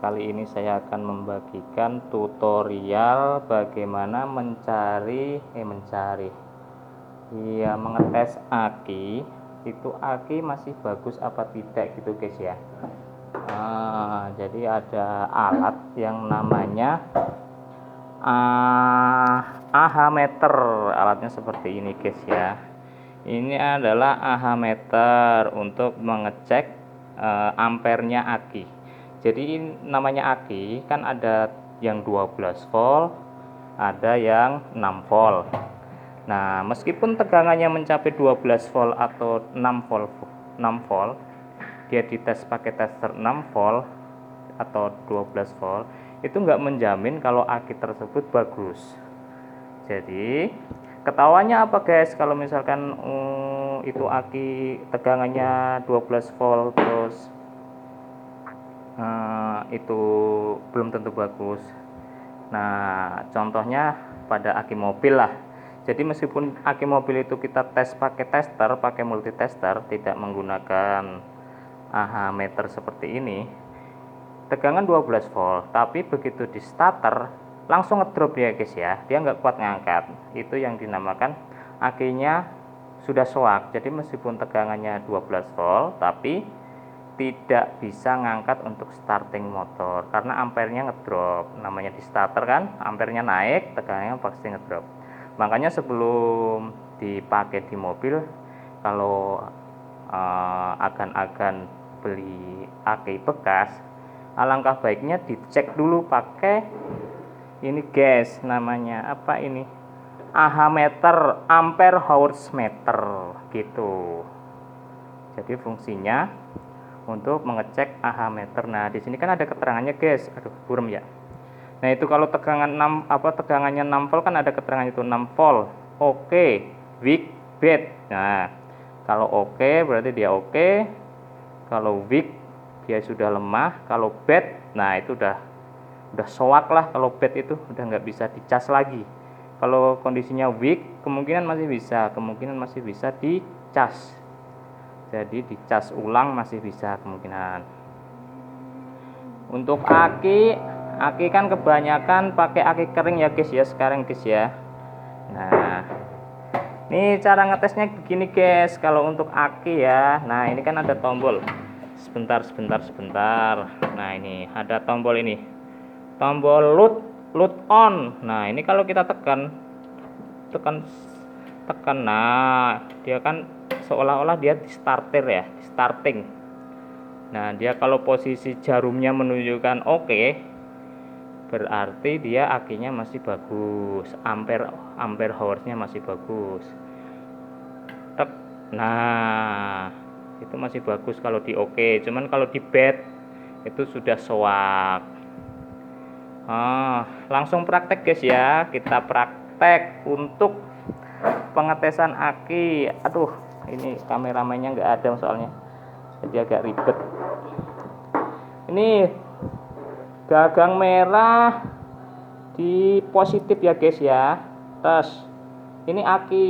kali ini saya akan membagikan tutorial bagaimana mengetes aki. Itu aki masih bagus apa tidak gitu guys ya. Jadi ada alat yang namanya AH meter. Alatnya seperti ini guys ya. Ini adalah AH meter untuk mengecek ampernya aki. Jadi namanya aki kan ada yang 12 volt, ada yang 6 volt. Nah, meskipun tegangannya mencapai 12 volt atau 6 volt, dia dites pakai tester 6 volt atau 12 volt, itu nggak menjamin kalau aki tersebut bagus. Jadi ketahuannya apa guys, kalau misalkan itu aki tegangannya 12 volt terus itu belum tentu bagus. Nah, contohnya pada aki mobil lah. Jadi meskipun aki mobil itu kita tes pakai tester, pakai multitester, tidak menggunakan AH meter seperti ini, tegangan 12 volt, tapi begitu di starter langsung ngedrop ya guys ya, dia nggak kuat ngangkat. Itu yang dinamakan akinya sudah soak. Jadi meskipun tegangannya 12 volt, tapi tidak bisa ngangkat untuk starting motor karena ampernya ngedrop. Namanya di starter kan, ampernya naik, tegangannya pasti ngedrop. Makanya sebelum dipakai di mobil, kalau agan-agan beli aki bekas, alangkah baiknya dicek dulu pakai ini guys, namanya apa ini, AH meter, ampere hours meter gitu. Jadi fungsinya untuk mengecek AH meter. Nah, di sini kan ada keterangannya guys. Aduh, burem ya. Nah, itu kalau tegangannya 6 volt kan ada keterangannya itu 6 volt. Oke, weak, bad. Nah, kalau oke berarti dia oke. Kalau weak dia sudah lemah. Kalau bad, nah itu udah soak lah. Kalau bad itu udah nggak bisa dicas lagi. Kalau kondisinya weak, kemungkinan masih bisa dicas. Jadi dicas ulang masih bisa kemungkinan. Untuk aki kan kebanyakan pakai aki kering ya guys ya sekarang guys ya. Nah, ini cara ngetesnya begini guys. Kalau untuk aki ya, nah ini kan ada tombol. Sebentar. Nah, ini ada tombol ini. Tombol load on. Nah, ini kalau kita tekan. Nah, dia kan seolah-olah dia di starting. Nah, dia kalau posisi jarumnya menunjukkan oke, berarti dia akinya masih bagus, ampere hoursnya masih bagus. Nah, itu masih bagus kalau di oke. Cuman kalau di bad itu sudah soak. Langsung praktek guys ya. Kita praktek untuk pengetesan aki. Aduh, ini kameramennya nggak ada soalnya, jadi agak ribet. Ini gagang merah di positif ya guys ya. Terus ini aki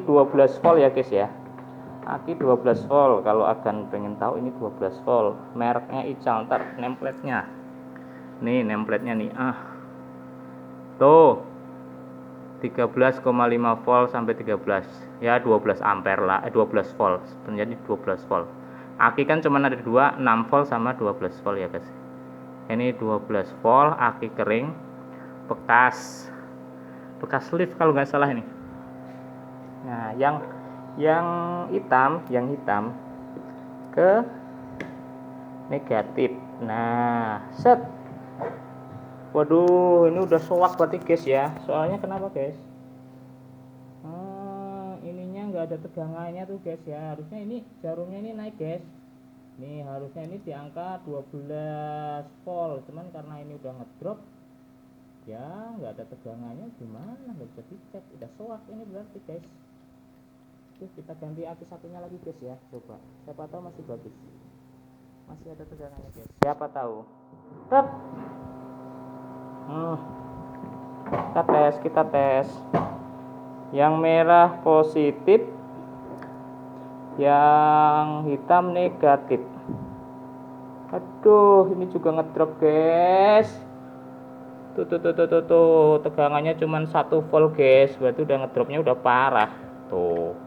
12 volt ya guys ya. Aki 12 volt. Kalau agan pengen tahu ini 12 volt, mereknya Ical. Ntar nameplate-nya. Nih nameplate-nya nih. Tuh 13,5 volt sampai 13 ya, 12 ampere lah, 12 volt, sebenarnya 12 volt. Aki kan cuma ada 2, 6 volt sama 12 volt ya guys. Ini 12 volt aki kering bekas lift kalau nggak salah ini. Nah, yang hitam ke negatif. Nah, set. Waduh, ini udah soak berarti guys ya. Soalnya kenapa guys? Ininya nggak ada tegangannya tuh guys ya. Harusnya ini jarumnya ini naik guys. Nih harusnya ini di angka 12 volt. Cuman karena ini udah ngedrop, ya nggak ada tegangannya, gimana? Nggak bisa dicek. Udah soak ini berarti guys. Terus kita ganti aki satunya lagi guys ya. Coba. Siapa tahu masih bagus. Masih ada tegangannya guys. Siapa tahu. Tep. Kita tes yang merah positif, yang hitam negatif. Aduh, ini juga ngedrop guys. Tuh, tegangannya cuma 1 volt guys, berarti udah ngedropnya udah parah. Tuh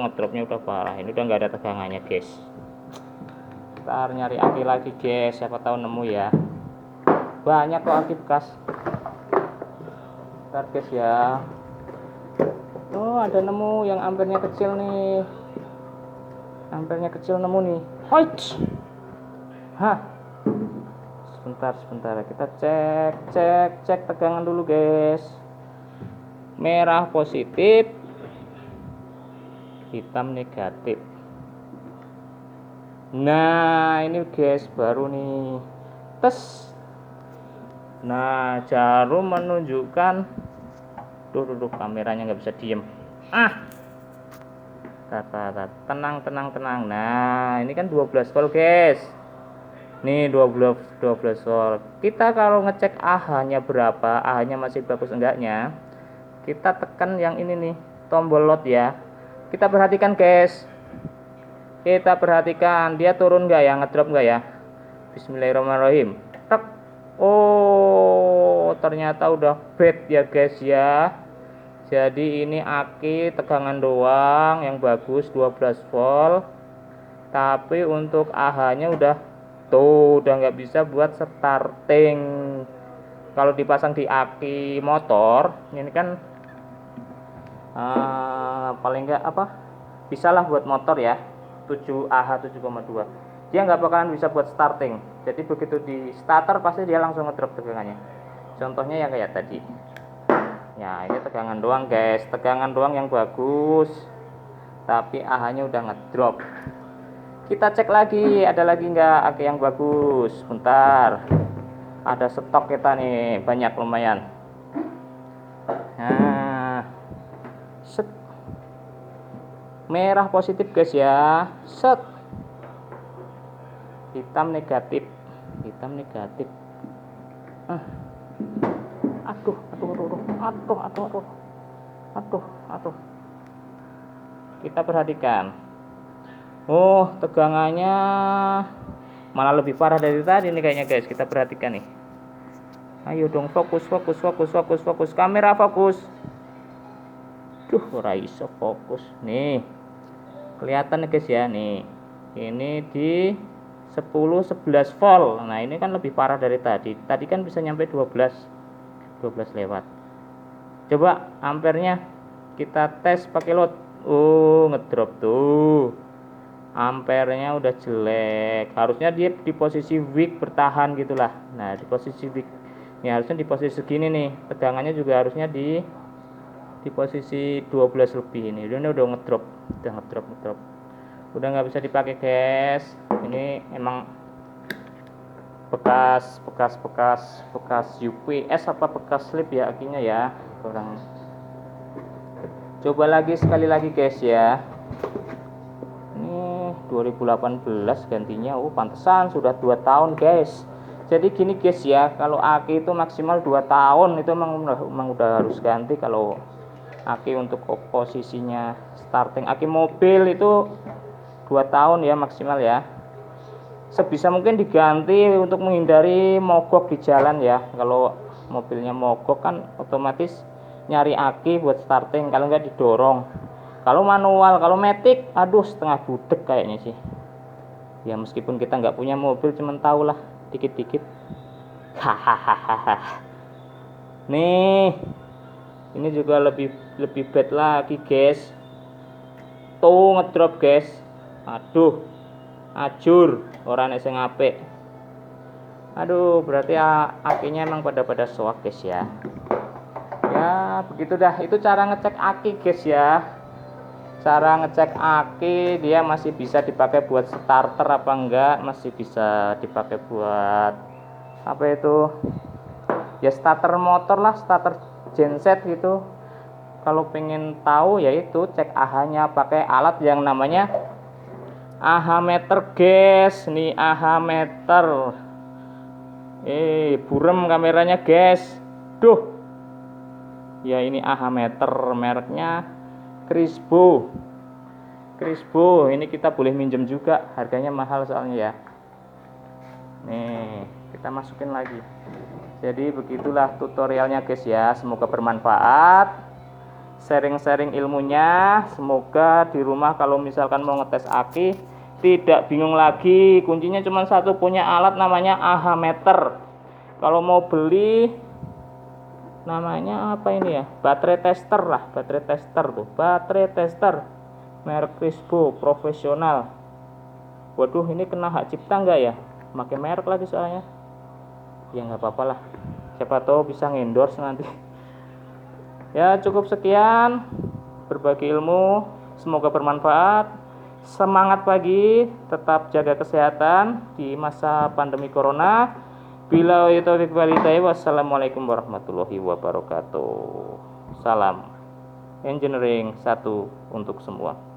ngedropnya udah parah, ini udah nggak ada tegangannya guys. Ntar nyari aki lagi guys, siapa tahu nemu ya. Banyak kok aki bekas. Ntar guys ya. Oh, ada nemu yang ampernya kecil nih. Ampernya kecil nemu nih. Hoits. Hah. Sebentar. Kita cek tegangan dulu guys. Merah positif, hitam negatif. Nah, ini guys baru nih. Tes. Nah, jarum menunjukkan Duh, kameranya nggak bisa diem. Tenang. Nah, ini kan 12 volt guys. Nih 12 volt. Kita kalau ngecek AH-nya berapa, AH-nya masih bagus enggaknya, kita tekan yang ini nih, tombol load ya. Kita perhatikan guys. Kita perhatikan dia turun nggak ya, ngedrop nggak ya. Bismillahirrahmanirrahim. Tek. Oh, ternyata udah bad ya guys ya. Jadi ini aki tegangan doang yang bagus 12 volt. Tapi untuk AH-nya udah nggak bisa buat starting. Kalau dipasang di aki motor, ini kan paling nggak bisa lah buat motor ya, 7 AH 7,2. Dia nggak bakalan bisa buat starting. Jadi begitu di starter pasti dia langsung ngedrop tegangannya. Contohnya yang kayak tadi. Ya, ini tegangan doang guys, tegangan doang yang bagus, tapi AH-nya udah ngedrop. Kita cek lagi, ada lagi nggak aki yang bagus. Bentar, ada stok kita nih, banyak lumayan. Nah, set. Merah positif guys ya, set. Hitam negatif. Aduh. Kita perhatikan. Oh, tegangannya malah lebih parah dari tadi nih kayaknya guys. Kita perhatikan nih. Ayo dong, fokus. Kamera fokus. Ora iso fokus. Nih. Kelihatan nih guys ya nih. Ini di 10-11 volt. Nah, ini kan lebih parah dari tadi. Tadi kan bisa nyampe 12 lewat. Coba ampernya kita tes pakai load. Oh, ngedrop tuh. Ampernya udah jelek. Harusnya dia di posisi weak bertahan gitulah. Nah, di posisi weak. Ini harusnya di posisi segini nih. Tegangannya juga harusnya di posisi 12 lebih ini. Ini udah ngedrop. Udah nggak bisa dipakai guys. Ini emang bekas UPS apa bekas slip ya akinya ya. Kurang. Coba lagi sekali lagi guys ya. Ini 2018 gantinya. Oh, pantesan sudah 2 tahun guys. Jadi gini guys ya, kalau aki itu maksimal 2 tahun itu emang udah harus ganti. Kalau aki untuk posisinya starting aki mobil itu 2 tahun ya maksimal ya. Sebisa mungkin diganti untuk menghindari mogok di jalan ya. Kalau mobilnya mogok kan otomatis nyari aki buat starting, kalau nggak didorong. Kalau manual, kalau matic, aduh setengah budek kayaknya sih. Ya meskipun kita nggak punya mobil, cuman tahu lah dikit-dikit. Hahaha. Nih, ini juga lebih bad lagi guys. Tuh ngedrop guys. Aduh, ajur orang sing apik. Aduh, berarti akinya emang pada soak guys ya. Ya begitu dah, itu cara ngecek aki guys ya. Cara ngecek aki, dia masih bisa dipakai buat starter apa enggak, masih bisa dipakai buat apa itu ya, starter motor lah, starter genset gitu. Kalau pengen tahu yaitu cek AH-nya pakai alat yang namanya AH meter guys. Nih AH meter. Burem kameranya guys. Duh. Ya ini AH meter, mereknya Crisbo. Ini kita boleh minjem juga, harganya mahal soalnya ya. Nih, kita masukin lagi. Jadi begitulah tutorialnya guys ya, semoga bermanfaat. Sharing-sharing ilmunya, semoga di rumah kalau misalkan mau ngetes aki tidak bingung lagi. Kuncinya cuma satu, punya alat namanya AH meter. Kalau mau beli namanya apa ini ya, baterai tester lah, baterai tester tuh, baterai tester merek Crispo profesional. Waduh, ini kena hak cipta enggak ya, pakai merek lagi soalnya. Ya nggak apa-apa lah, siapa tahu bisa endorse nanti. Ya cukup sekian berbagi ilmu, semoga bermanfaat. Semangat pagi, tetap jaga kesehatan di masa pandemi corona. Bila taufiq walhidayah, wassalamualaikum warahmatullahi wabarakatuh. Salam engineering satu untuk semua.